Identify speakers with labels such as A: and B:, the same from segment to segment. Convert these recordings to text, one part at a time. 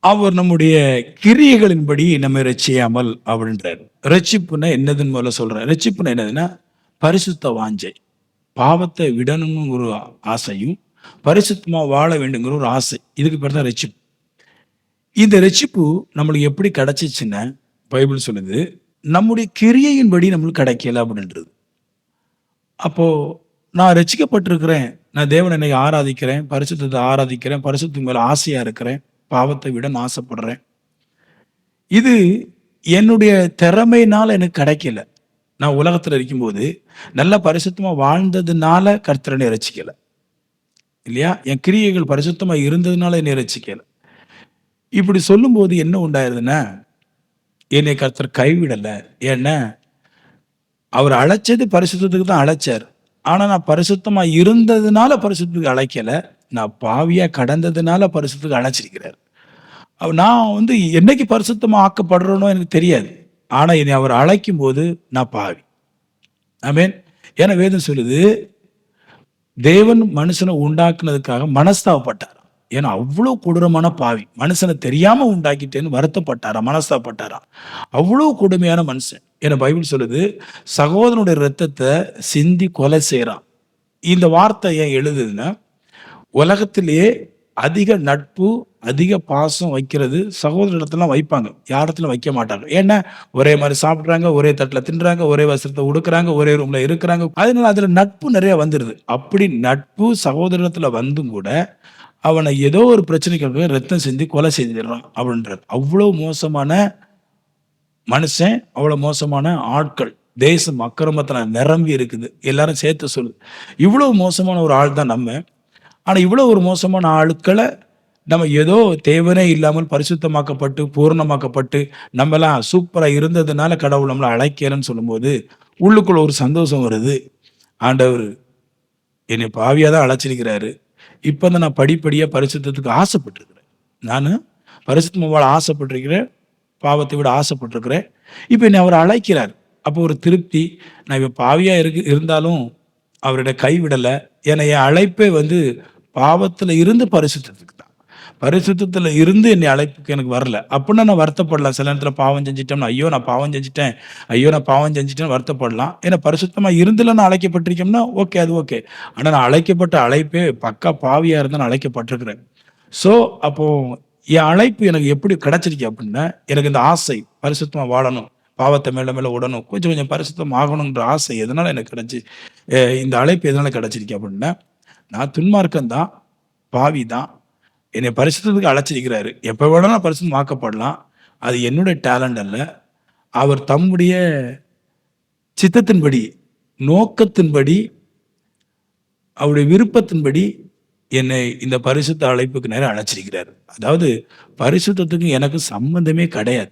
A: அவர் நம்முடைய கிரியைகளின்படி நம்மை ரட்சியாமல் அப்படின்றார். ரட்சிப்புன்னா என்னதுன்னு முதல்ல சொல்றேன். ரட்சிப்புன்னா என்னதுன்னா, பரிசுத்த வாஞ்சை. பாவத்தை விடணும்னு ஒரு ஆசையும், பரிசுத்தமா வாழ வேண்டுங்கிற ஒரு ஆசை. இதுக்கு பேர் தான் ரட்சிப்பு. இந்த ரட்சிப்பு நம்மளுக்கு எப்படி கிடைச்சிச்சுன்னா, பைபிள் சொல்லுது, நம்முடைய கிரியையின்படி நம்மளுக்கு கிடைக்கல அப்படின்றது. அப்போ நான் ரட்சிக்கப்பட்டிருக்கிறேன். நான் தேவனை இன்னைக்கு ஆராதிக்கிறேன், பரிசுத்தத்தை ஆராதிக்கிறேன், பரிசுத்தத்தின் மேல ஆசையா இருக்கிறேன், பாவத்தை விட நான் ஆசைப்படுறேன். இது என்னுடைய திறமையினால எனக்கு கிடைக்கல. நான் உலகத்துல இருக்கும்போது நல்ல பரிசுத்தமா வாழ்ந்ததுனால கர்த்தர் என்னை ரட்சிக்கல. இல்லையா? என் கிரியைகள் பரிசுத்தமா இருந்ததுனால என்னை ரட்சிக்கல. இப்படி சொல்லும்போது என்ன உண்டாயிருதுன்னா, என்னை கர்த்தர் கைவிடல. ஏன்னா, அவர் அழைச்சது பரிசுத்தத்துக்கு தான் அழைச்சார். ஆனா நான் பரிசுத்தமா இருந்ததுனால பரிசுத்தத்துக்கு அழைக்கல. நான் பாவியா கடந்ததுனால பரிசுத்தத்துக்கு அழைச்சிருக்கிறார். நான் என்னைக்கு பரிசுத்தமா ஆக்கப்படுறேனோ எனக்கு தெரியாது. ஆனா என்னை அவர் அழைக்கும் போது நான் பாவி. ஆமென். ஏன்னா வேதம் சொல்லுது, தேவன் மனுஷனை உண்டாக்குனதுக்காக மனஸ்தாபப்பட்டார். ஏன்னா அவ்வளவு கொடூரமான பாவி. மனுஷனை தெரியாம உண்டாக்கிட்டேன்னு வருத்தப்பட்டாரா, மனஸ்தாபப்பட்டாரா. அவ்வளவு கொடுமையான மனுஷன். ஏன்னா பைபிள் சொல்லுது, சகோதரனுடைய ரத்தத்தை சிந்தி கொலை செய்யறான். இந்த வார்த்தை ஏன் எழுதுதுன்னா, உலகத்திலேயே அதிக நட்பு, அதிக பாசம் வைக்கிறது சகோதர இடத்துல வைப்பாங்க. யாரிடத்துல வைக்க மாட்டாங்க. ஏன்னா ஒரே மாதிரி சாப்பிடுறாங்க, ஒரே தட்டுல தின்றாங்க, ஒரே வஸ்திரத்தை உடுக்குறாங்க, ஒரே ரூம்ல இருக்கிறாங்க. அதனால அதுல நட்பு நிறைய வந்துருது. அப்படி நட்பு சகோதரத்துல வந்தும் கூட அவனை ஏதோ ஒரு பிரச்சனைக்கு ரத்தம் சிந்தி கொலை செஞ்சிடறான் அப்படின்றார். அவ்வளவு மோசமான மனுஷன், அவ்வளவு மோசமான ஆட்கள். தேசம் அக்கிரமத்துல நிரம்பி இருக்குது. எல்லாரும் சேர்த்து சொல்லுது. இவ்வளவு மோசமான ஒரு ஆள் தான் நம்ம. ஆனா இவ்வளவு ஒரு மோசமான ஆட்களை நம்ம ஏதோ தேவனே இல்லாமல் பரிசுத்தமாக்கப்பட்டு பூர்ணமாக்கப்பட்டு நம்மலாம் சூப்பரா இருந்ததுனால கடவுள் நம்மளை அழைக்கிறேன்னு சொல்லும்போது உள்ளுக்குள்ள ஒரு சந்தோஷம் வருது. ஆண்டவர் என்னை பாவியா தான் அழைச்சிருக்கிறாரு. இப்பதான் நான் படிப்படியா பரிசுத்தத்துக்கு ஆசைப்பட்டிருக்கிறேன். நான் பரிசுத்தமா வாழ ஆசைப்பட்டிருக்கிறேன், பாவத்தை விட ஆசைப்பட்டிருக்கிறேன். இப்ப என்னை அவர் அழைக்கிறார். அப்போ ஒரு திருப்தி. நான் இப்ப பாவியா இருந்தாலும் அவருடைய கைவிடல. ஏன்னா என் அழைப்பே பாவத்துல இருந்து பரிசுத்தத்துக்கு தான். பரிசுத்தத்துல இருந்து என்னை அழைப்புக்கு எனக்கு வரல. அப்படின்னா நான் வருத்தப்படலாம். சில நேரத்துல பாவம் செஞ்சிட்டோம்னா, ஐயோ நான் பாவம் செஞ்சிட்டேன், ஐயோ நான் பாவம் செஞ்சிட்டேன்னு வருத்தப்படலாம். ஏன்னா பரிசுத்தமா இருந்துல நான் அழைக்கப்பட்டிருக்கோம்னா ஓகே, அது ஓகே. ஆனா நான் அழைக்கப்பட்ட அழைப்பே பக்கா பாவியா இருந்தா நான் அழைக்கப்பட்டிருக்கிறேன். ஸோ அப்போ என் அழைப்பு எனக்கு எப்படி கிடைச்சிருக்கு அப்படின்னா, எனக்கு இந்த ஆசை பரிசுத்தமா வாழணும், பாவத்தை மேல மேல விடணும், கொஞ்சம் கொஞ்சம் பரிசுத்தம் ஆகணுன்ற ஆசை எதனால எனக்கு கிடைச்சி, இந்த அழைப்பு எதனால கிடைச்சிருக்கு அப்படின்னா, நான் துன்மார்க்கம் தான், பாவி தான், என்னை பரிசுத்தத்துக்கு அழைச்சிருக்கிறாரு. எப்போ வேணாலும் பரிசுத்தம் ஆக்கப்படலாம். அது என்னுடைய டேலண்ட் அல்ல. அவர் தம்முடைய சித்தத்தின்படி, நோக்கத்தின்படி, அவருடைய விருப்பத்தின்படி என்னை இந்த பரிசுத்த அழைப்புக்கு நேரம் அழைச்சிருக்கிறாரு. அதாவது பரிசுத்தத்துக்கு எனக்கு சம்பந்தமே கிடையாது.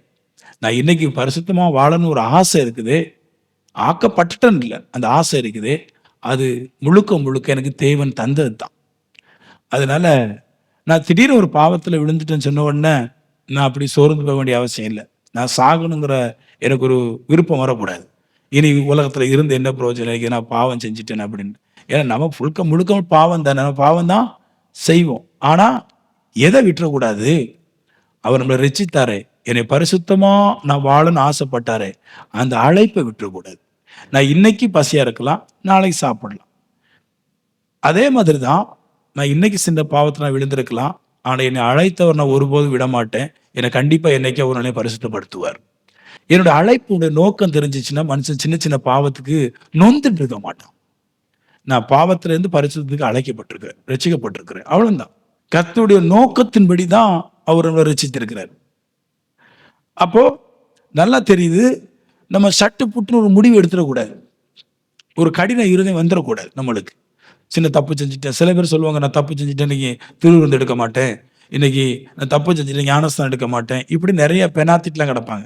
A: நான் இன்னைக்கு பரிசுத்தமா வாழணும்னு ஒரு ஆசை இருக்குது. ஆக்கப்பட்டுட்டேன் இல்லை, அந்த ஆசை இருக்குது. அது முழுக்க முழுக்க எனக்கு தேவன் தந்தது தான். அதனால நான் திடீர்னு ஒரு பாவத்துல விழுந்துட்டேன்னு சொன்ன உடனே நான் அப்படி சோர்ந்து போக வேண்டிய அவசியம் இல்லை. நான் சாகணுங்கிற எனக்கு ஒரு விருப்பம் வரக்கூடாது. இனி உலகத்துல இருந்து என்ன பிரயோஜனம், நான் பாவம் செஞ்சுட்டேன் அப்படின்னு. ஏன்னா நம்ம முழுக்க பாவம் தானே, நம்ம பாவம் தான் செய்வோம். ஆனா எதை விட்டுறக்கூடாது, அவர் நம்மளை ரட்சித்தாரே, என்னை பரிசுத்தமா நான் வாழணும்னு ஆசைப்பட்டாரே, அந்த அழைப்பை விட்டுறக்கூடாது. நான் இன்னைக்கு பசியா இருக்கலாம், நாளைக்கு சாப்பிடலாம். அதே மாதிரி தான் நான் இன்னைக்கு சின்ன பாவத்தை நான் விழுந்திருக்கலாம். ஆனா என்னை அழைத்தவர் நான் ஒருபோதும் விட மாட்டேன். என்னை கண்டிப்பா என்னைக்கு அவர் என்னை பரிசுத்தப்படுத்துவார். என்னோட அழைப்புடைய நோக்கம் தெரிஞ்சிச்சுன்னா மனுஷன் சின்ன சின்ன பாவத்துக்கு நொந்துட்டு இருக்க மாட்டான். நான் பாவத்துல இருந்து பரிசுத்தத்துக்கு அழைக்கப்பட்டிருக்கிறேன், ரட்சிக்கப்பட்டிருக்கிறேன், அவ்வளவுதான். கர்த்தருடைய நோக்கத்தின்படி தான் அவர் நம்மளை ரட்சித்திருக்கிறார். அப்போ நல்லா தெரியுது, நம்ம சட்டு புட்டுன்னு ஒரு முடிவு எடுத்துடக்கூடாது, ஒரு கடின இருதயம் வந்துடக்கூடாது நம்மளுக்கு. சின்ன தப்பு செஞ்சுட்டேன். சில பேர் சொல்லுவாங்க, நான் தப்பு செஞ்சுட்டேன், இன்னைக்கு திருவிருந்து எடுக்க மாட்டேன், இன்னைக்கு நான் தப்பு செஞ்சுட்டேன், ஞானஸ்தானம் எடுக்க மாட்டேன், இப்படி நிறைய பெனாத்திட்டுலாம் கிடப்பாங்க.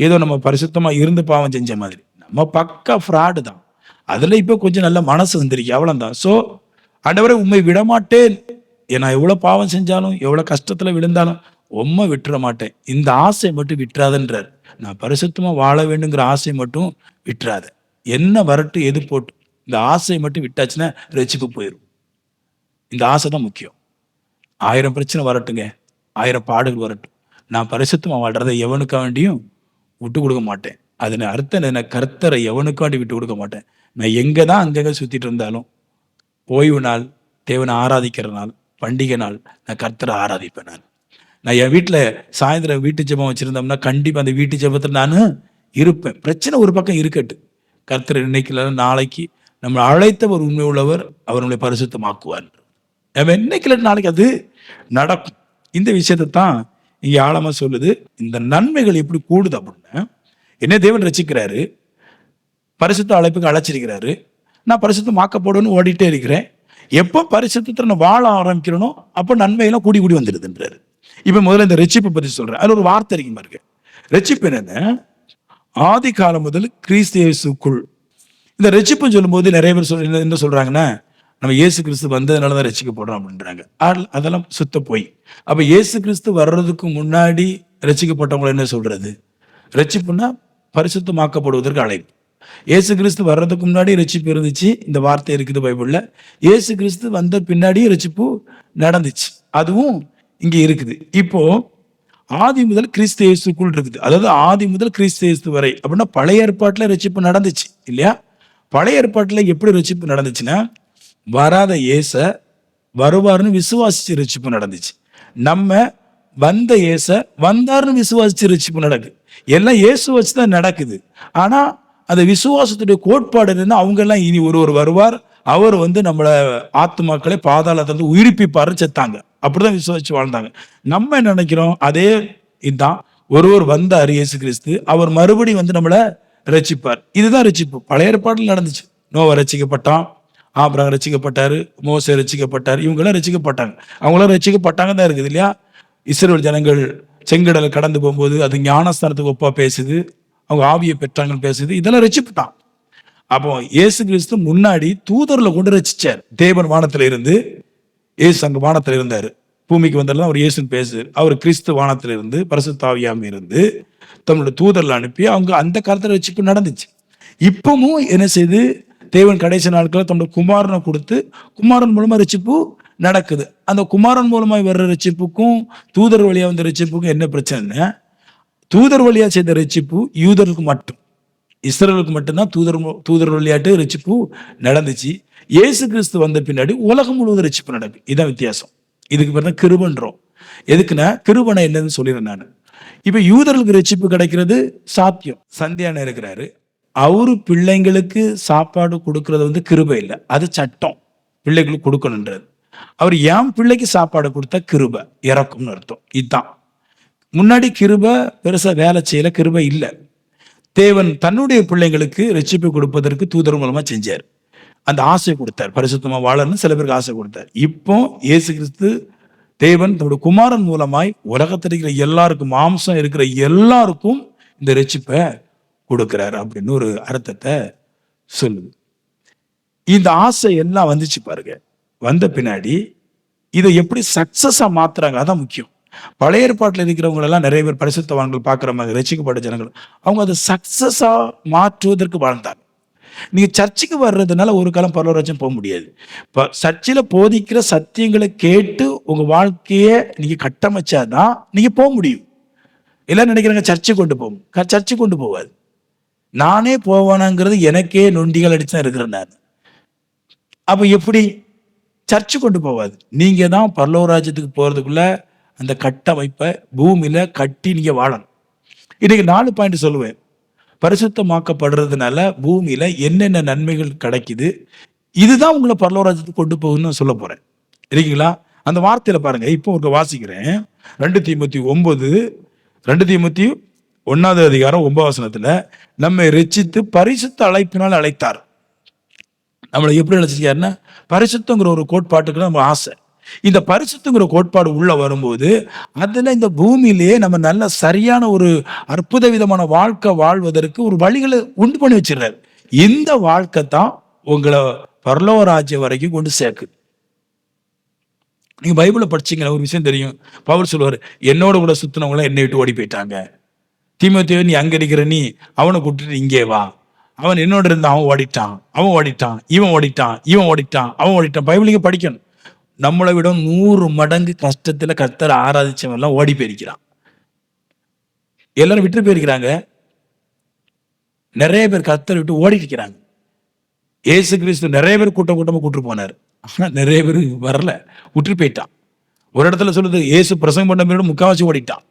A: ஏதோ நம்ம பரிசுத்தமா இருந்து பாவம் செஞ்ச மாதிரி. நம்ம பக்கா ஃப்ராடு தான். அதுல இப்போ கொஞ்சம் நல்ல மனசு வந்திருக்கு, அவ்வளவுதான். ஸோ ஆண்டவரே உண்மை விடமாட்டேன், நான் எவ்வளவு பாவம் செஞ்சாலும் எவ்வளவு கஷ்டத்துல விழுந்தாலும் உம்மை விட்டுற மாட்டேன், இந்த ஆசை மட்டும் விட்டுறாதுன்றார். நான் பரிசுத்தமா வாழ வேண்டுங்கிற ஆசை மட்டும் விட்டுறாத. என்ன வரட்டு எது போட்டு இந்த ஆசை மட்டும் விட்டாச்சுன்னா ரட்சிப்பு போயிடும். இந்த ஆசை தான் முக்கியம். 1000 பிரச்சனை வரட்டுங்க, 1000 பாடுகள் வரட்டும், நான் பரிசுத்தமா வாழ்றதை எவனுக்கா வேண்டியும் விட்டு கொடுக்க மாட்டேன். அதன் அர்த்தம் என்ன? கர்த்தரை எவனுக்காண்டி விட்டு கொடுக்க மாட்டேன். நான் எங்கே தான் அங்கங்கே சுற்றிட்டு இருந்தாலும், ஓய்வு நாள், தேவனை ஆராதிக்கிற நாள், பண்டிகை நாள், நான் கர்த்தரை ஆராதிப்பேன். நான் என் வீட்டில் சாயந்தரம் வீட்டு ஜெபம் வச்சுருந்தோம்னா கண்டிப்பாக அந்த வீட்டு ஜெபத்தில் நான் இருப்பேன். பிரச்சனை ஒரு பக்கம் இருக்கட்டு, கர்த்தர் இன்னைக்கு நாளைக்கு நம்ம அழைத்தவர் உண்மை உள்ளவர், அவர் நம்மளை பரிசுத்தமாக்குவார். நம்ம இன்னைக்கு நாளைக்கு அது நடக்கும். இந்த விஷயத்தை தான் இங்கே ஆழமாக சொல்லுது. இந்த நன்மைகள் எப்படி கூடுது அப்படின்னா, என்ன தேவன் ரசிக்கிறாரு, பரிசுத்த அழைப்புக்கு அழைச்சிருக்கிறாரு, நான் பரிசுத்தமாக்கப்படணும்னு ஓடிட்டே இருக்கிறேன். எப்போ பரிசுத்தத்தை நான் வாழ ஆரம்பிக்கிறனோ அப்போ நன்மையெல்லாம் கூடி கூடி வந்துடுதுன்றாரு. இப்போ முதல்ல இந்த ரட்சிப்பை பற்றி சொல்றேன். அதில் ஒரு வார்த்தை இருக்கு பாருங்க. ரட்சிப்பு என்னன்னா, ஆதி காலம் முதல் கிறிஸ்து இயேசுக்குள். இந்த ரட்சிப்புன்னு சொல்லும்போது நிறைய பேர் என்ன சொல்றாங்கன்னா, நம்ம இயேசு கிறிஸ்து வந்ததுனால தான் ரட்சிக்கப்படுறோம் அப்படின்றாங்க. அதெல்லாம் சுத்த போய். அப்ப இயேசு கிறிஸ்து வர்றதுக்கு முன்னாடி ரட்சிக்கப்பட்டவங்களை என்ன சொல்றது? ரட்சிப்புன்னா பரிசுத்தமாக்கப்படுவதற்கு அழைப்பு. இயேசு கிறிஸ்து வர்றதுக்கு முன்னாடி ரட்சிப்பு இருந்துச்சு, இந்த வார்த்தை இருக்குது பைபிள்ல. இயேசு கிறிஸ்து வந்த பின்னாடியே ரட்சிப்பு நடந்துச்சு, அதுவும் இங்க இருக்குது. இப்போ ஆதி முதல் கிறிஸ்து இயேசுக்குள் இருக்குது. அதாவது ஆதி முதல் கிறிஸ்து இயேசு வரை அப்படின்னா பழைய ஏற்பாட்டுல ரட்சிப்பு நடந்துச்சு இல்லையா? பழைய ஏற்பாட்டுல எப்படி ரட்சிப்பு நடந்துச்சுன்னா, வராத இயேச வருவார்னு விசுவாசிச்சு ரட்சிப்பு நடந்துச்சு. நம்ம வந்த இயேச வந்தார்னு விசுவாசிச்சு ரட்சிப்பு நடக்குது. எல்லாம் இயேசு வச்சுதான் நடக்குது. ஆனா அந்த விசுவாசத்துடைய கோட்பாடு என்னன்னா, அவங்க எல்லாம் இனி ஒருவர் வருவார், அவர் நம்மளை ஆத்துமாக்களை பாதாளத்திலிருந்து உயிர்ப்பிப்பாரு செத்தாங்க, அப்படிதான் விசுவாசிச்சு வாழ்ந்தாங்க. நம்ம என்ன நினைக்கிறோம்? அதே இதுதான், ஒருவர் வந்தார் இயேசு கிறிஸ்து, அவர் மறுபடியும் நம்மளை ரட்சிப்பார். இதுதான் ரட்சிப்பு. பழைய ஏற்பாட்டில் நடந்துச்சு. நோவா ரட்சிக்கப்பட்டான், ஆபிரகாம் ரட்சிக்கப்பட்டாரு, மோசே ரட்சிக்கப்பட்டார், இவங்கெல்லாம் ரட்சிக்கப்பட்டாங்க. அவங்களாம் ரட்சிக்கப்பட்டாங்க தான் இருக்குது இல்லையா? இஸ்ரவேல் ஜனங்கள் செங்கடலை கடந்து போகும்போது அது ஞானஸ்தானத்துக்கு ஒப்பா பேசுது, அவங்க ஆவியை பெற்றாங்கன்னு பேசுது, இதெல்லாம் ரட்சிப்பு தான். அப்போ இயேசு கிறிஸ்து முன்னாடி தூதர்ல கொண்டு ரட்சிச்சார். தேவன் வானத்துல இருந்து, இயேசு அங்க வானத்துல இருந்தாரு, பூமிக்கு வந்தாலும் அவர் இயேசுன்னு பேசுறாரு. அவர் கிறிஸ்து வானத்துல இருந்து பரிசுத்த ஆவியாம இருந்து தன்னோட தூதர்ல அனுப்பி அவங்க அந்த காலத்துல ரட்சிப்பு நடந்துச்சு. இப்பவும் என்ன செய்து, தேவன் கடைசி நாட்களில் தன்னோட குமாரனை கொடுத்து குமாரன் மூலமா ரட்சிப்பு நடக்குது. அந்த குமாரன் மூலமாய் வர்ற ரட்சிப்புக்கும் தூதர் வழியா வந்த ரட்சிப்புக்கும் என்ன பிரச்சனைன்னா, தூதர் வழியா செய்த ரட்சிப்பு யூதர்களுக்கு மட்டும், இஸ்ரவேலுக்கு மட்டும்தான் தூதர் வழியாட்டு ரட்சிப்பு நடந்துச்சு. இயேசு கிறிஸ்து வந்த பின்னாடி உலகம் முழுவதும் ரட்சிப்பு நடக்கும். இதான் வித்தியாசம். இதுக்கு பேர் தான் கிருபன்றோம். எதுக்குன்னா, கிருபனை என்னன்னு சொல்லிடுறேன் நான். இப்ப யூதர்களுக்கு ரட்சிப்பு கிடைக்கிறது சாத்தியம். சந்தியானம் இருக்கிறாரு, அவரு பிள்ளைங்களுக்கு சாப்பாடு கொடுக்கறது கிருபை இல்லை, அது சட்டம், பிள்ளைகளுக்கு கொடுக்கணுன்றது. அவர் என் பிள்ளைக்கு சாப்பாடு கொடுத்தா கிருபை, இறக்கும்னு அர்த்தம். இதுதான். முன்னாடி கிருபை பெருசா வேலை செய்யல, கிருபை இல்லை. தேவன் தன்னுடைய பிள்ளைங்களுக்கு ரட்சிப்பு கொடுப்பதற்கு தூதர் மூலமா செஞ்சார். அந்த ஆசை கொடுத்தார், பரிசுத்தமா வாழணும்னு சில பேருக்கு ஆசை கொடுத்தார். இப்போ இயேசு கிறிஸ்து தேவன் தன்னுடைய குமாரன் மூலமாய் உலகத்தில் இருக்கிற எல்லாருக்கும், மாம்சம் இருக்கிற எல்லாருக்கும் இந்த ரட்சிப்பை கொடுக்கிறார் அப்படின்னு ஒரு அர்த்தத்தை சொல்லுது. இந்த ஆசை எல்லாம் வந்துச்சு பாருங்க. வந்த பின்னாடி இதை எப்படி சக்சஸா மாத்துறாங்க, அதான் முக்கியம். பழைய ஏற்பாட்டில் இருக்கிறவங்க எல்லாம் நிறைய பேர் பரிசுத்தவான்கள் பார்க்குற மாதிரி ரட்சிக்கப்பட்ட ஜனங்கள், அவங்க அதை சக்சஸா மாற்றுவதற்கு வாழ்ந்தாங்க. நீங்க சர்ச்சுக்கு வர்றதுனால ஒரு காலம் பரலோராஜ்யம் போக முடியாது. சர்ச்சில் போதிக்கிற சத்தியங்களை கேட்டு உங்க வாழ்க்கையை நீங்க கட்டமைச்சாதான் நீங்க போக முடியும். எல்லாம் நினைக்கிறாங்க சர்ச்சை கொண்டு போகும், சர்ச்சை கொண்டு போவாது. நானே போவானாங்கிறது எனக்கே நொண்டிகள் அடிச்சுதான் இருக்கிறேன் நான். அப்ப எப்படி சர்ச்சு கொண்டு போவாது? நீங்க தான் பரலோராஜ்யத்துக்கு போறதுக்குள்ள அந்த கட்டமைப்பை பூமியில கட்டி நீங்க வாழணும். இன்னைக்கு 4 பாயிண்ட் சொல்லுவேன். பரிசுத்தமாக்கப்படுறதுனால பூமியில என்னென்ன நன்மைகள் கிடைக்குது, இதுதான் உங்களை பரலோராஜ்யத்துக்கு கொண்டு போகுன்னு சொல்ல போறேன். இருக்கீங்களா? அந்த வார்த்தையில பாருங்க. இப்போ ஒரு வாசிக்கிறேன். 2 தீமோத்தேயு 1:9 நம்மை ரட்சித்து பரிசுத்த அழைப்பினால் அழைத்தார். நம்மளை எப்படி அழைச்சிருக்காருன்னா, பரிசுத்தங்கிற ஒரு கோட்பாட்டுக்கு நம்ம ஆசை. இந்த பரிசுத்தங்கிற கோட்பாடு உள்ள வரும்போது அதுல இந்த பூமியிலேயே நம்ம நல்ல சரியான ஒரு அற்புத விதமான வாழ்க்கை வாழ்வதற்கு ஒரு வழிகளை உண்டு பண்ணி வச்சிடறாரு. இந்த வாழ்க்கை தான் உங்களை பரலோராஜ்யம் வரைக்கும் கொண்டு சேர்க்குது. நீங்க பைபிளை படிச்சீங்கன்னா ஒரு விஷயம் தெரியும். பவுல் சொல்லுவார், என்னோட கூட சுத்தினவங்களாம் என்னை விட்டு ஓடி போயிட்டாங்க. தீமோத்தேயு, நீ அங்க இருக்கிற, நீ அவனை கூப்பிட்டு இங்கே வா. அவன் என்னோட இருந்து அவன் ஓடிட்டான், இவன் ஓடிட்டான். பைபிளிங்க படிக்கணும். நம்மளை விட 100 மடங்கு கஷ்டத்துல கர்த்தரை ஆராதிச்சவன் எல்லாம் ஓடி போயிருக்கிறான். எல்லாரும் விட்டு போயிருக்கிறாங்க. நிறைய பேர் கர்த்தரை விட்டு ஓடிட்டு இருக்கிறாங்க. இயேசு கிறிஸ்து நிறைய பேர் கூட்டமா கூட்டு போனார். ஆனா நிறைய பேர் வரல, விட்டு போயிட்டான். ஒரு இடத்துல சொல்லுது, இயேசு பிரசங்கம் பண்ண பேரோட முக்காவாசி ஓடிட்டான்.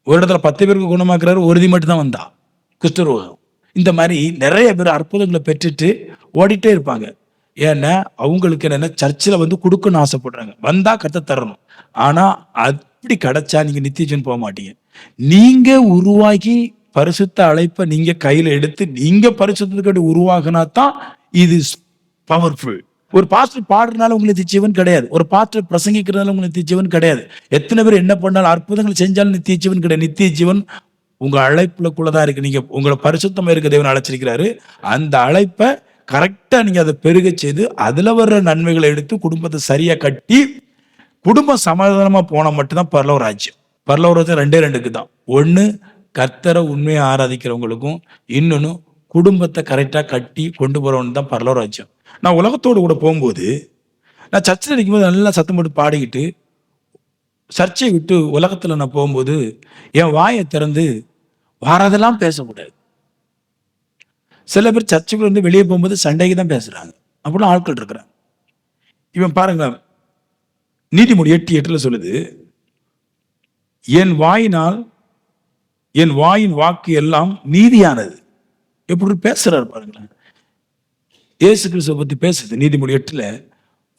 A: ஒரு இடத்துல 10 பேருக்கு குணமாக்குறாரு, ஒருதி மட்டும் தான் வந்தா, குஷ்டரோகம். இந்த மாதிரி நிறைய பேர் அற்புதங்களை பெற்றுட்டு ஓடிட்டே இருப்பாங்க. ஏன்னா அவங்களுக்கு என்னன்னா சர்ச்சில் வந்து கொடுக்கணும்னு ஆசைப்படுறாங்க. வந்தா கர்த்தர் தரணும். ஆனா அப்படி கிடைச்சா நீங்க நித்திய ஜீவன் போக மாட்டீங்க. நீங்க உருவாக்கி பரிசுத்த அழைப்பை நீங்க கையில எடுத்து நீங்க பரிசுத்தத்துக்கு உருவாகினா தான் இது பவர்ஃபுல். ஒரு பாஸ்டர் பாடுறதுனால உங்களுக்கு நித்திய ஜீவன் கிடையாது. ஒரு பாஸ்டர் பிரசங்கிக்கிறதுனால உங்களுக்கு நித்திய ஜீவன் கிடையாது. எத்தனை பேர் என்ன பண்ணாலும் அற்புதங்கள் செஞ்சாலும் நித்திய ஜீவன் கிடையாது. நித்திய ஜீவன் உங்க அழைப்புலக்குள்ளதான் இருக்கு. நீங்க உங்களை பரிசுத்தமா இருக்க தேவன் அழைச்சிருக்கிறாரு. அந்த அழைப்பை கரெக்டா நீங்க அதை பெருக செய்து அதுல வர்ற நன்மைகளை எடுத்து குடும்பத்தை சரியா கட்டி குடும்பம் சமாதானமா போனா மட்டும்தான் பரலோக ராஜ்யம். பரலோக ராஜ்யம் 2 தான். ஒண்ணு கர்த்தரை உண்மையை ஆராதிக்கிறவங்களுக்கும், இன்னொன்னு குடும்பத்தை கரெக்டா கட்டி கொண்டு போறவனு தான் பரலோக ராஜ்யம். நான் உலகத்தோடு கூட போகும்போது, நான் சர்ச்சில் நிற்கும்போது நல்லா சத்தம் போட்டு பாடிக்கிட்டு சர்ச்சை விட்டு உலகத்துல நான் போகும்போது என் வாயை திறந்து வாரதெல்லாம் பேசக்கூடாது. சில பேர் சர்ச்சுக்குள்ள இருந்து வெளியே போகும்போது சண்டைக்கு தான் பேசுறாங்க. அப்படிலாம் ஆட்கள் இருக்கிறாங்க. இவன் பாருங்க, நீதிமொழி 8:8 சொல்லுது, என் வாயின் வாக்கு எல்லாம் நீதியானது. எப்படி பேசுறாரு பாருங்களேன். இயேசு கிறிஸ்துவை பத்தி பேசுது நீதிமொழி 8.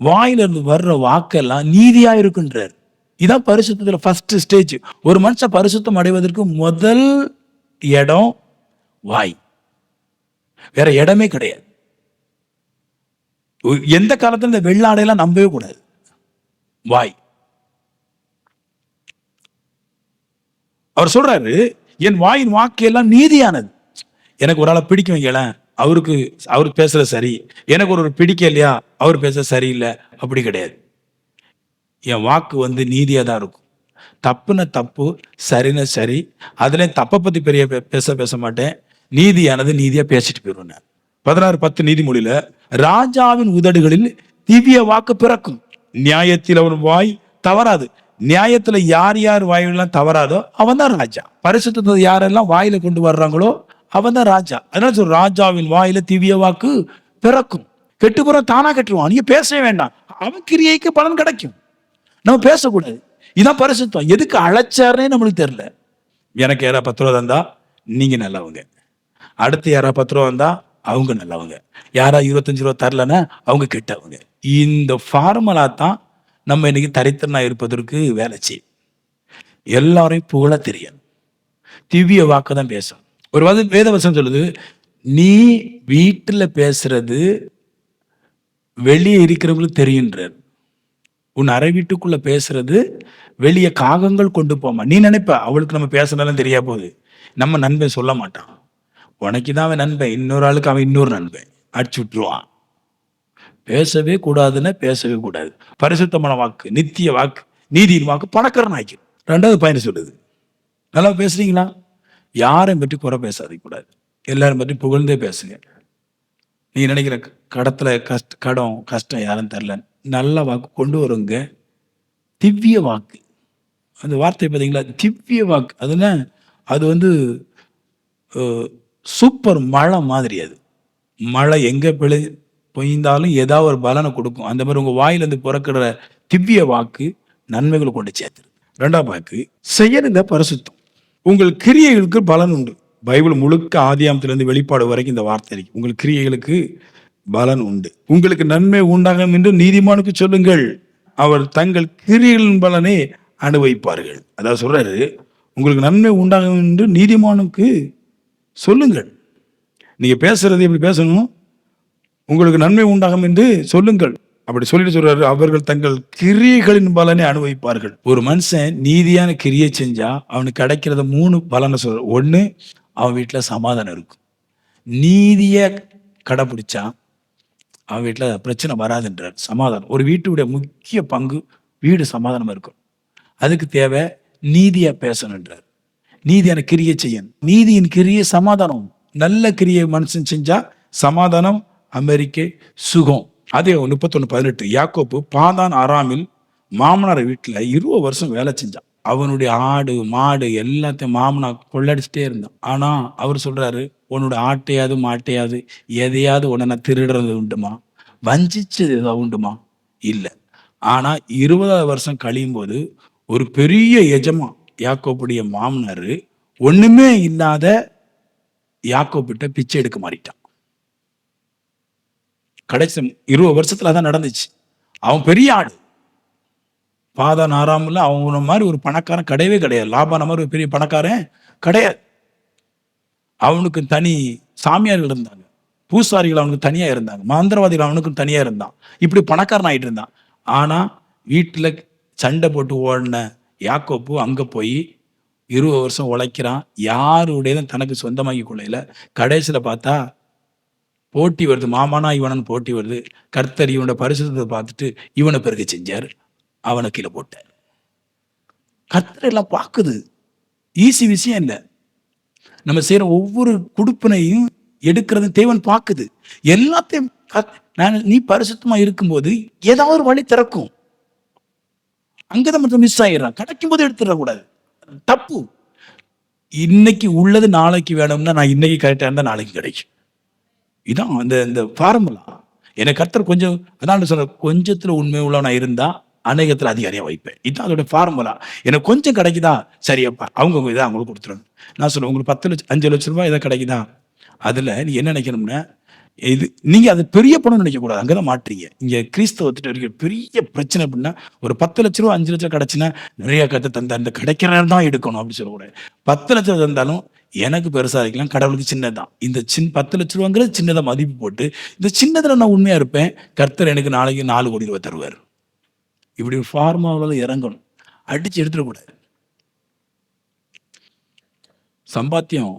A: வாயிலிருந்து வர்ற வாக்கெல்லாம் நீதியா இருக்குன்றார். இதான் பரிசுத்தத்துல ஃபர்ஸ்ட் ஸ்டேஜ். ஒரு மனுஷன் பரிசுத்தம் அடைவதற்கு முதல் இடம் வாய், வேற இடமே கிடையாது. எந்த காலத்துல இந்த வெள்ளாடையெல்லாம் நம்பவே கூடாது. வாய். அவர் சொல்றாரு, என் வாயின் வாக்கு எல்லாம் நீதியானது. எனக்கு ஒரு ஆளை பிடிக்கும் வைக்கல, அவருக்கு பேசுறது சரி, எனக்கு ஒரு பிடிக்க இல்லையா, அவர் பேச சரியில்லை, அப்படி கிடையாது. என் வாக்கு வந்து நீதியா தான் இருக்கும். தப்புன தப்பு, சரின சரி. அதுல தப்பை பத்தி பெரிய பேச மாட்டேன். நீதியானது நீதியா பேசிட்டு போயிருவேன். 16:10 நீதிமொழியில, ராஜாவின் உதடுகளில் திவ்ய வாக்கு பிறக்கும், நியாயத்தில் அவன் வாய் தவறாது. நியாயத்துல யார் யார் வாயிலாம் தவறாதோ அவன் தான் ராஜா. பரிசுத்தத்தை யாரெல்லாம் வாயில கொண்டு வர்றாங்களோ அவன் தான் ராஜா. அதனால சொல்ற, ராஜாவின் வாயில திவ்ய வாக்கு பிறக்கும். கெட்டுப்புறம் தானா கெட்டுருவான், நீங்க பேசவே வேண்டாம், அவன் கிரியைக்கு பலன் கிடைக்கும். நம்ம பேசக்கூடாது. இதான் பரிசுத்தம். எதுக்கு அழைச்சாருன்னே நம்மளுக்கு தெரியல. எனக்கு யாரா 10 ரூபா தந்தா நீங்க நல்லவங்க, அடுத்து யாரா 10 ரூபா வந்தா அவங்க நல்லவங்க, யாரா 25 ரூபா தரலன்னா அவங்க கெட்டவங்க. இந்த ஃபார்முலா தான் நம்ம இன்னைக்கு தரித்திரனா இருப்பதற்கு வேலை செய்யும். எல்லாரையும் புகழ தெரியும், திவ்ய வாக்கு தான் பேசும். ஒரு வேதவசனம் சொல்லுது, நீ வீட்டுல பேசுறது வெளியே இருக்கிறவங்களுக்கு தெரியுன்றார். உன் அறை வீட்டுக்குள்ள பேசுறது வெளியே காகங்கள் கொண்டு போமா. நீ நினைப்ப அவளுக்கு நம்ம பேசுறதாலும் தெரியா போகுது. நம்ம நண்பன் சொல்ல மாட்டான், உனக்குதான் அவன் நண்பன், இன்னொரு ஆளுக்கு அவன் இன்னொரு நண்பன், அடிச்சு விட்டுருவான். பேசவே கூடாதுன்னா பேசவே கூடாது. பரிசுத்தமான வாக்கு, நித்திய வாக்கு, நீதியின் வாக்கு பணக்காரன் ஆக்கி. 2வது பயணம் சொல்லுது, நல்லா பேசுறீங்களா, யாரையும் பற்றி குறை பேசாதீங்க கூடாது, எல்லாரும் பற்றி புகழ்ந்தே பேசுங்க. நீங்க நினைக்கிற கடத்துல கடம் கஷ்டம் யாரும் தரல, நல்ல வாக்கு கொண்டு வருங்க. திவ்ய வாக்கு, அந்த வார்த்தை பார்த்தீங்களா, திவ்ய வாக்கு. அதுனா அது வந்து சூப்பர் மழை மாதிரி. அது மழை எங்க பொய்ந்தாலும் ஏதாவது ஒரு பலனை கொடுக்கும். அந்த மாதிரி உங்க வாயிலிருந்து பிறக்கிற திவ்ய வாக்கு நன்மைகளை கொண்டு சேர்த்துரு. 2வது வாக்கு, செயலுங்க பரிசுத்தம், உங்கள் கிரியைகளுக்கு பலன் உண்டு. பைபிள் முழுக்க ஆதியாமத்திலிருந்து வெளிப்பாடு வரைக்கும் இந்த வார்த்தை இருக்கு. உங்கள் கிரியைகளுக்கு பலன் உண்டு. உங்களுக்கு நன்மை உண்டாகும் என்று நீதிமானுக்கு சொல்லுங்கள், அவர் தங்கள் கிரியைகளின் பலனை அனுபவிப்பார்கள். அதாவது சொல்றாரு, உங்களுக்கு நன்மை உண்டாகும் என்று நீதிமானுக்கு சொல்லுங்கள். நீங்க பேசுறது எப்படி பேசணும், உங்களுக்கு நன்மை உண்டாகும் என்று சொல்லுங்கள். அப்படி சொல்லிட்டு சொல்றாரு, அவர்கள் தங்கள் கிரியைகளின் பலனை அனுபவிப்பார்கள். ஒரு மனுஷன் நீதியான கிரியை செஞ்சா அவனுக்கு கிடைக்கிறத 3 பலனை சொல்ற. 1, அவன் வீட்டுல சமாதானம் இருக்கும். நீதிய கடைபிடிச்சா அவன் வீட்டுல பிரச்சனை வராதுன்றார். சமாதானம் ஒரு வீட்டுடைய முக்கிய பங்கு, வீடு சமாதானமா இருக்கும். அதுக்கு தேவை நீதியா பேசணுன்றார். நீதியான கிரியை செய்யணும். நீதியின் கிரியை சமாதானம். நல்ல கிரியை மனுஷன் செஞ்சா சமாதானம், அமெரிக்கை, சுகம். அதே 31:18, யாக்கோப்பு பாதான் ஆராமில் மாமனார் வீட்டுல 20 வருஷம் வேலை செஞ்சான். அவனுடைய ஆடு மாடு எல்லாத்தையும் மாமனா கொள்ளடிச்சிட்டே இருந்தான். ஆனா அவர் சொல்றாரு, உன்னோட ஆட்டையாவது மாட்டையாவது எதையாவது உன்னை நான் திருடுறது உண்டுமா, வஞ்சிச்சது ஏதாவது உண்டுமா, இல்ல. ஆனா 20வது வருஷம் கழியும் போது ஒரு பெரிய எஜமான் யாக்கோப்புடைய மாமனாரு ஒண்ணுமே இல்லாத யாக்கோபிட்ட பிச்சை எடுக்க மாறிட்டான். கடைசி 20 வருஷத்துல அதான் நடந்துச்சு. அவன் பெரிய ஆடு. பாதான் ஆறாமல அவன மாதிரி ஒரு பணக்காரன் கிடையவே கிடையாது. லாபான மாதிரி ஒரு பெரிய பணக்காரன் கிடையாது. அவனுக்கு தனி சாமியார்கள் இருந்தாங்க. பூசாரிகள் அவனுக்கு தனியா இருந்தாங்க. மந்திரவாதிகள் அவனுக்கும் தனியா இருந்தான். இப்படி பணக்காரன் ஆயிட்டு இருந்தான். ஆனா வீட்டுல சண்டை போட்டு ஓடின யாக்கோப்பு அங்க போய் 20 வருஷம் உழைக்கிறான். யாருடையதும் தனக்கு சொந்தமாக்கி கொள்ளையில. கடைசியில பார்த்தா போட்டி வருது. மாமானா இவனன்னு போட்டி வருது. கர்த்தர் இவனோட பரிசுத்தத்தை பார்த்துட்டு இவனை பெருக செஞ்சாரு. அவனை கீழே போட்டார். கர்த்தர் எல்லாம் பார்க்குது. ஈஸி விஷயம் இல்லை. நம்ம செய்யற ஒவ்வொரு குடுப்பினையும் எடுக்கிறது தேவன் பார்க்குது. எல்லாத்தையும் நீ பரிசுத்தமா இருக்கும்போது ஏதாவது ஒரு வழி திறக்கும். அங்கதான் மட்டும் மிஸ் ஆயிடுறான். கிடைக்கும் போது எடுத்துட கூடாது. தப்பு. இன்னைக்கு உள்ளது நாளைக்கு வேணும்னா நான் இன்னைக்கு கரெக்டா இருந்தா நாளைக்கு கிடைக்கும். இதான் இந்த ஃபார்முலா. எனக்கு கர்த்தர் கொஞ்சம் அதான் சொல்ற, கொஞ்சத்துல உண்மை உள்ளவனா இருந்தா அநேகத்துல அதிகாரியா வைப்பேன். இதுதான் அதோட ஃபார்முலா. எனக்கு கொஞ்சம் கிடைக்குதா, சரியப்பா அவங்க இதை அவங்களுக்கு கொடுத்துருணும். நான் சொல்லுவேன், உங்களுக்கு 10 லட்சம் 5 லட்சம் ரூபாய் இதை கிடைக்குதா, அதுல நீ என்ன நினைக்கணும்னா, இது நீங்க அது பெரிய பணம் நினைக்க கூடாது. அங்கதான் மாற்றீங்க. இங்க கிறிஸ்தவத்திட்ட இருக்க பெரிய பிரச்சனை அப்படின்னா, ஒரு 10 லட்ச ரூபா 5 லட்சம் கிடைச்சுன்னா நிறைய கத்தை தந்தா இந்த கிடைக்கிற நேரம் தான் எடுக்கணும் அப்படின்னு சொல்லக்கூடாது. 10 லட்சம் தந்தாலும் எனக்கு பெருசா இருக்கலாம், கடவுளுக்கு சின்னதான். இந்த 10 லட்ச ரூபாங்கிறது சின்னதை மதிப்பு போட்டு இந்த சின்னதுல நான் உண்மையா இருப்பேன். கர்த்தர் எனக்கு நாளைக்கு 4 கோடி ரூபாய் தருவார். இப்படி ஒரு ஃபார்மாவில் இறங்கணும். அடிச்சு எடுத்துடக்கூடாது. சம்பாத்தியம்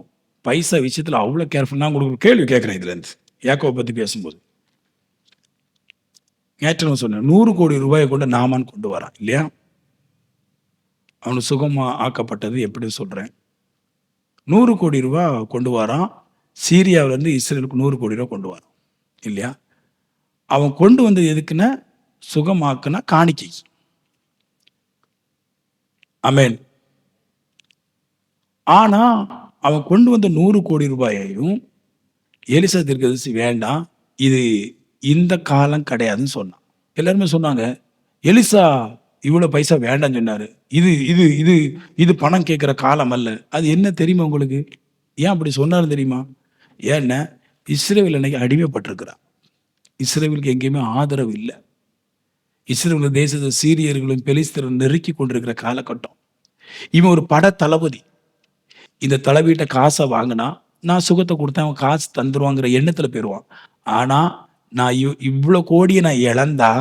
A: பைசா விஷயத்துல அவ்வளவு கேர்ஃபுல். நான் உங்களுக்கு கேள்வி கேட்கிறேன். இதுல இருந்து யாக்கோபை பத்தி பேசும்போது நேற்று சொன்னேன், 100 கோடி ரூபாயை கொண்டு நாமான் கொண்டு வரான் இல்லையா? அவனுக்கு சுகமா ஆக்கப்பட்டது எப்படி சொல்றேன். 100 கோடி ரூபாய் கொண்டு வரான். சீரியாவில இருந்து இஸ்ரேலுக்கு 100 கோடி ரூபாய் கொண்டு வரான் இல்லையா? அவன் கொண்டு வந்தது எதுக்குன்னா, சுகமாக்குனா காணிக்கை. ஆமென். ஆனா அவன் கொண்டு வந்த 100 கோடி ரூபாயையும் எலிசா தீர்க்கதரிசி வேண்டாம், இது இந்த காலம் கிடையாதுன்னு சொன்னான். எல்லாருமே சொன்னாங்க, எலிசா இவ்வளவு பைசா வேண்டாம்னு சொன்னாரு. இது இது இது இது பணம் கேட்கிற காலம் அல்ல. அது என்ன தெரியுமா உங்களுக்கு? ஏன் அப்படி சொன்னாரு தெரியுமா? ஏன்னா இஸ்ரேல் இன்னைக்கு அடிமைப்பட்டிருக்கிறான். இஸ்ரேலுக்கு எங்கேயுமே ஆதரவு இல்லை. இஸ்ரேல் தேசத்தை சீரியர்களும் பெலிஸ்தரும் நெருக்கி கொண்டிருக்கிற காலகட்டம். இவன் ஒரு பட தளபதி. இந்த தலைவீட்ட காசை வாங்கினா நான் சுகத்தை கொடுத்தேன், அவன் காசு தந்துருவாங்கிற எண்ணத்துல போயிடுவான். ஆனா நான் இவ்வளவு கோடியை நான் இழந்தா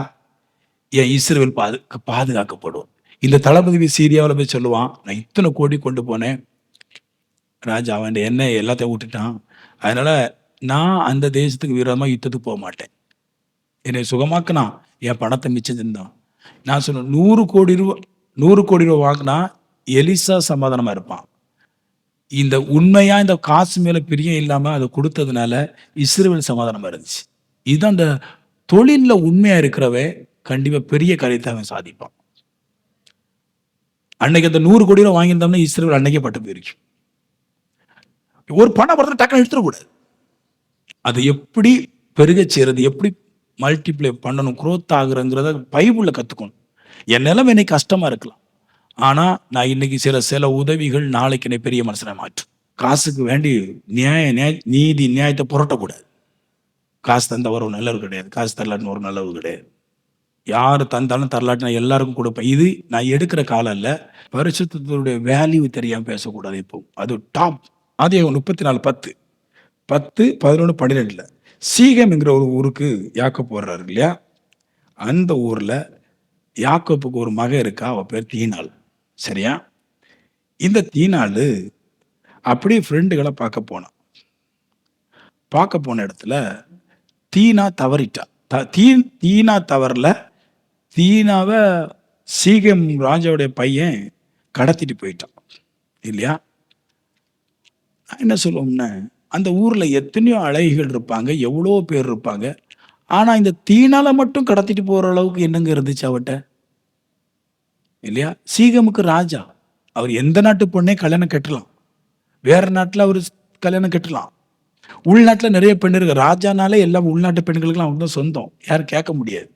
A: என் இஸ்ரேல் பாதுகாக்கப்படும். இந்த தளபதி சீரியாவில் போய் சொல்லுவான், நான் இத்தனை கோடி கொண்டு போனேன், ராஜா அவன் என்ன எல்லாத்தையும் விட்டுட்டான், அதனால நான் அந்த தேசத்துக்கு விரோதமா யுத்தத்துக்கு போக மாட்டேன். என்னை சுகமாக்குனா என் பணத்தை மிச்சம் செஞ்சான். நான் சொன்னேன், 100 கோடி ரூபா வாங்கினா எலிசா சமாதானமா இருப்பான். இந்த உண்மையா இந்த காசு மேல பிரியம் இல்லாம அதை கொடுத்ததுனால இஸ்ரேல் சமாதானமா இருந்துச்சு. இதுதான் அந்த தொழில்ல உண்மையா இருக்கிறவன் கண்டிப்பா பெரிய காரியத்தை அவன் சாதிப்பான். அன்னைக்கு அந்த 100 கோடி ரூபாய் வாங்கியிருந்தோம்னா இஸ்ரேல் அன்னைக்கே பட்டு போயிருக்கும். ஒரு பணம் வரது டக்குன்னு எடுத்துடக்கூடாது. அது எப்படி பெருக செய்யறது, எப்படி மல்டிப்ளை பண்ணணும், குரோத் ஆகுறங்கிறத பைபிள்ல கத்துக்கணும். என் நிலைமை இன்னைக்கு கஷ்டமா இருக்கலாம், ஆனா நான் இன்னைக்கு சில உதவிகள் நாளைக்கு என்னை பெரிய மனுஷனை மாற்றும். காசுக்கு வேண்டி நீதி நியாயத்தை புரட்டக்கூடாது. காசு தந்த ஒரு நல்லது கிடையாது, காசு தரலாட்டின ஒரு நல்லது கிடையாது. யாரு தந்தாலும் தரலாட்டினா எல்லாருக்கும் கொடுப்பேன். இது நான் எடுக்கிற காலம் இல்ல. பரிசுத்தத்துடைய வேல்யூ தெரியாம பேசக்கூடாது. இப்போ அது டாப். ஆதியாகமம் 34:10 10 11 12 சீகம் என்கிற ஒரு ஊருக்கு யாக்கோப்பு போடுறாரு இல்லையா? அந்த ஊர்ல யாக்கோப்புக்கு ஒரு மகன் இருக்கா, அவ பேர் தீனாள். சரியா? இந்த தீனாள் அப்படியே ஃப்ரெண்டுகளை பார்க்க போன இடத்துல தீனா தவறிட்டா. தீனா தவறல, தீனாவை சீகம் ராஜாவுடைய பையன் கடத்திட்டு போயிட்டான் இல்லையா? என்ன சொல்லுவோம்னா, அந்த ஊர்ல எத்தனையோ அழகிகள் இருப்பாங்க, எவ்வளோ பேர் இருப்பாங்க. ஆனா இந்த தீனால மட்டும் கடத்திட்டு போற அளவுக்கு என்னங்க இருந்துச்சு அவட்ட இல்லையா? சீகமுக்கு ராஜா. அவர் எந்த நாட்டு பொண்ணே கல்யாணம் கட்டலாம், வேற நாட்டுல அவர் கல்யாணம் கட்டலாம். உள்நாட்டுல நிறைய பெண் இருக்கு. ராஜானாலே எல்லாம் உள்நாட்டு பெண்களுக்கெல்லாம் அவங்க தான் சொந்தம், யாரும் கேட்க முடியாது.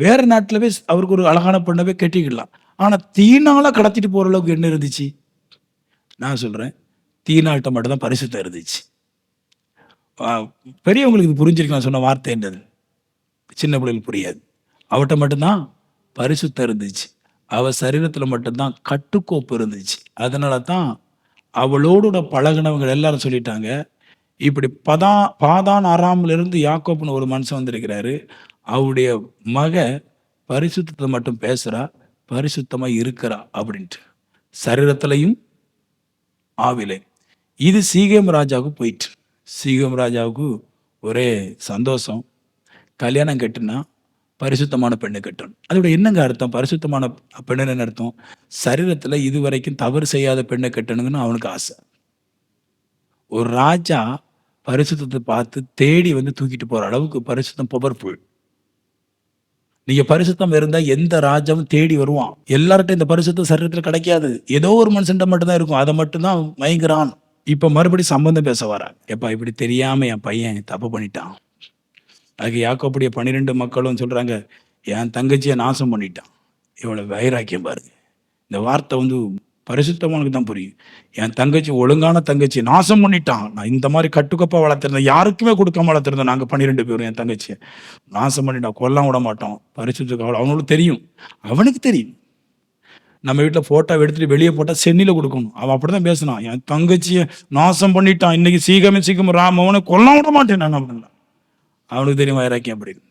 A: வேற நாட்டுல போய் அவருக்கு ஒரு அழகான பெண்ணை கட்டிக்கலாம். ஆனா தீனால கடத்திட்டு போற அளவுக்கு என்ன இருந்துச்சு? நான் சொல்றேன், தீனால்கிட்ட மட்டும் தான் பரிசுத்தம் இருந்துச்சு. பெரியவங்களுக்கு இது புரிஞ்சிருக்கு நான் சொன்ன வார்த்தை என்னது, சின்ன பிள்ளைகளுக்கு புரியாது. அவட்ட மட்டும்தான் பரிசுத்தம் இருந்துச்சு. அவ சரீரத்துல மட்டும்தான் கட்டுக்கோப்பு இருந்துச்சு. அதனால தான் அவளோட பழகினவங்க எல்லாரும் சொல்லிட்டாங்க, இப்படி பாதான் ஆறாம்ல இருந்து யாக்கோப்புன்னு ஒரு மனுஷன் வந்திருக்கிறாரு, அவருடைய மக பரிசுத்தத்தை மட்டும் பேசுறா, பரிசுத்தமா இருக்கிறா அப்படின்ட்டு, சரீரத்திலையும் ஆவிலே. இது சீகேம் ராஜாவுக்கு போயிட்டு, சீகேம் ராஜாவுக்கு ஒரே சந்தோஷம். கல்யாணம் கட்டுனா பரிசுத்தமான பெண்ணை கட்டணும். அதோட என்னங்க அர்த்தம்? பரிசுத்தமான பெண்ணுன்னு அர்த்தம், சரீரத்துல இதுவரைக்கும் தவறு செய்யாத பெண்ணை கட்டணுங்கன்னு அவனுக்கு ஆசை. ஒரு ராஜா பரிசுத்தத்தை பார்த்து தேடி வந்து தூக்கிட்டு போற அளவுக்கு பரிசுத்தம் பவர்ஃபுல். நீங்க பரிசுத்தம் இருந்தா எந்த ராஜாவும் தேடி வருவான். எல்லார்ட்டும் இந்த பரிசுத்தம் சரீரத்துல கிடைக்காது, ஏதோ ஒரு மனுஷன் மட்டும்தான் இருக்கும். அதை மட்டும்தான் மயங்குறான். இப்ப மறுபடியும் சம்பந்தம் பேச வராங்க. எப்பா இப்படி தெரியாம என் பையன் தப்பு பண்ணிட்டான். அதுக்கு யாக்கோப்புடைய 12 மக்களும் சொல்றாங்க, என் தங்கச்சியை நாசம் பண்ணிட்டான். இவ்வளவு வைராக்கியம் பாருங்க. இந்த வார்த்தை வந்து பரிசுத்தமானுக்கு தான் புரியும். என் தங்கச்சி ஒழுங்கான தங்கச்சி நாசம் பண்ணிட்டான். நான் இந்த மாதிரி கட்டுக்கோப்பா வளர்த்திருந்தேன், யாருக்குமே கொடுக்காம வளர்த்திருந்தோம். நாங்க 12 பேரும் என் தங்கச்சியை நாசம் பண்ணிட்டான், கொல்லாம் விட மாட்டோம். பரிசுத்த அவனுக்கு தெரியும், அவனுக்கு தெரியும். நம்ம வீட்டில் போட்டோ எடுத்துட்டு வெளியே போட்டா சென்னில கொடுக்கணும். அவன் அப்படிதான் பேசினான், என் தங்கச்சியை நாசம் பண்ணிட்டான், இன்னைக்கு சீக்கிரம் ராமவனை கொல்லாம் விட மாட்டேன் நான் அப்படின்னா. அவனுக்கு தெரியும் வைராக்கியம் அப்படின்னு.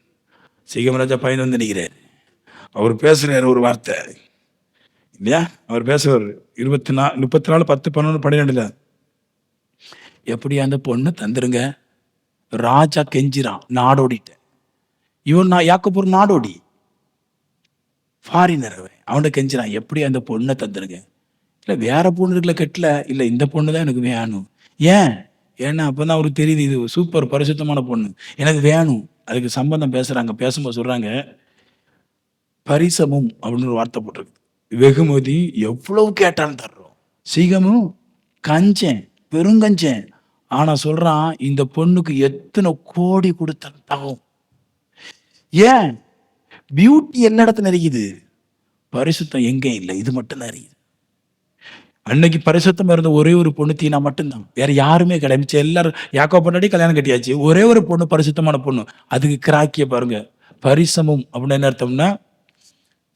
A: சீக்கிரம் ராஜா பையன் வந்து நிற்கிறார், அவர் பேசுறாரு ஒரு வார்த்தை இல்லையா? அவர் பேசுவார் 34:10-11-12 எப்படியா அந்த பொண்ணு தந்துருங்க. ராஜா கெஞ்சிரான், நாடோடிட்ட. இவன் யாக்கோபு ஒரு நாடோடி ஃபாரினர், அவன்கிட்ட கெஞ்சிரான், எப்படி அந்த பொண்ணை தந்துருங்க. இல்லை வேற பொண்ணு இருக்குல்ல கெட்டல, இல்லை இந்த பொண்ணு தான் எனக்கு வேணும். ஏன்னா அப்பதான் அவருக்கு தெரியுது இது சூப்பர் பரிசுத்தமான பொண்ணு, எனக்கு வேணும். அதுக்கு சம்பந்தம் பேசுறாங்க. பேசும்போது சொல்றாங்க, பரிசமும் அப்படின்னு ஒரு வார்த்தை போட்டிருக்கு. வெகுமதி எவ்வளவு கேட்டாலும் தர்றோம். சீகமும் கஞ்சேன், பெருங்கஞ்சேன். ஆனா சொல்றான், இந்த பொண்ணுக்கு எத்தனை கோடி கொடுத்தாலும். ஏன்? பியூட்டி எல்லா இடத்துல இருக்குது, பரிசுத்தம் எங்க இல்லை, இது மட்டும்தான் இருக்குது. அன்னைக்கு பரிசுத்தம் இருந்த ஒரே ஒரு பொண்ணு தீனா மட்டும்தான், வேற யாருமே கிடையாது. எல்லாரும் யாக்கோ பொண்ணாடி கல்யாணம் கட்டியாச்சு, ஒரே ஒரு பொண்ணு பரிசுத்தமான பொண்ணு. அதுக்கு கிராக்கிய பாருங்க. பரிசமும் அப்படின்னு என்ன அர்த்தம்னா,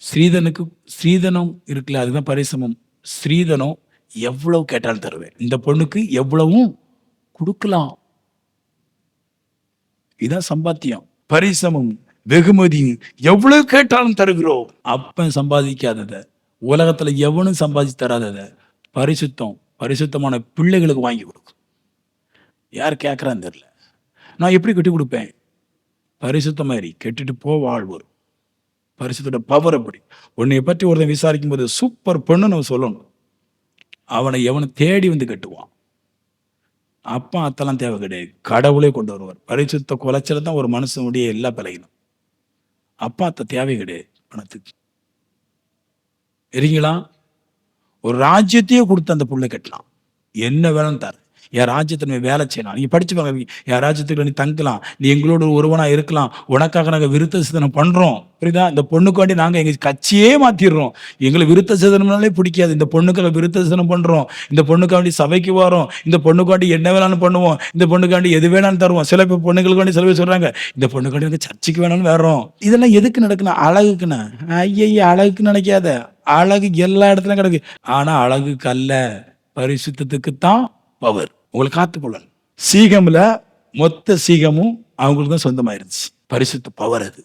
A: ஸ்ரீதனம் இருக்குல்ல, அதுதான் பரிசமம். ஸ்ரீதனம் எவ்வளவு கேட்டாலும் தருவேன், இந்த பொண்ணுக்கு எவ்வளவும் கொடுக்கலாம். இதான் சம்பாத்தியம். பரிசமும் வெகுமதியும் எவ்வளவு கேட்டாலும் தருகிறோம். அப்ப சம்பாதிக்காதத, உலகத்துல எவனும் சம்பாதிச்சு தராதத பரிசுத்தமான பிள்ளைகளுக்கு வாங்கி கொடுக்கும். யார் கேட்கறான்னு தெரியல. நான் எப்படி கட்டி கொடுப்பேன்? பரிசுத்த மாதிரி கெட்டுட்டு போ, வாழ்வோம். பரிசுத்தோட பவர் அப்படி. உன்னைய பற்றி ஒருத்தன் விசாரிக்கும் போது சூப்பர் பொண்ணு நம்ம சொல்லணும். அவனை எவனை தேடி வந்து கட்டுவான். அப்பா அத்தெல்லாம் தேவை கிடையாது, கடவுளே கொண்டு வருவார். பரிசுத்த குலைச்சல தான் ஒரு மனுஷனுடைய எல்லா பிழைகளும். அப்பா அத்த தேவை கிடையாது பணத்துக்கு. இருங்களா? ஒரு ராஜ்யத்தையே கொடுத்து அந்த புள்ளை கட்டலாம், என்ன வேணும் தர. என் ராஜ்யத்தை வேலை செய்யலாம், நீங்க படிச்சு பாருங்க. என் ராஜ்யத்துக்கு நீ தங்கலாம், நீ எங்களோட ஒருவனா இருக்கலாம், உனக்காக நாங்க விருத்த சேதனம் பண்றோம், புரியுதா? இந்த பொண்ணுக்கு வேண்டி நாங்க எங்க கட்சியே மாத்திடுறோம். எங்களுக்கு விருத்த சேதனம்னாலே பிடிக்காது, இந்த பொண்ணுக்காக விருத்த சேதனம் பண்றோம், இந்த பொண்ணுக்கு வேண்டி சபைக்கு வரோம், இந்த பொண்ணுக்கு வேண்டி என்ன வேணாலும் பண்ணுவோம், இந்த பொண்ணுக்கு வேண்டி எது வேணாலும் தருவோம். சில பேர் பொண்ணுங்களுக்கு வேண்டி சில பேர் சொல்றாங்க, இந்த பொண்ணுக்கு வேண்டி சர்ச்சைக்கு வேணாலும் வரோம். இதெல்லாம் எதுக்கு நடக்குன்னா? அழகுக்குண்ணா. ஐய அழகுக்கு நினைக்காத, அழகு எல்லா இடத்துலயும் கிடக்கு. ஆனா அழகுக்கு அல்ல, பரிசுத்தத்துக்கு தான் பவர். உங்களை காத்துக்கொள்ளணும். சீகம்ல மொத்த சீகமும் அவங்களுக்கு தான் சொந்தமாயிருச்சு. பரிசுத்த பவர் அது.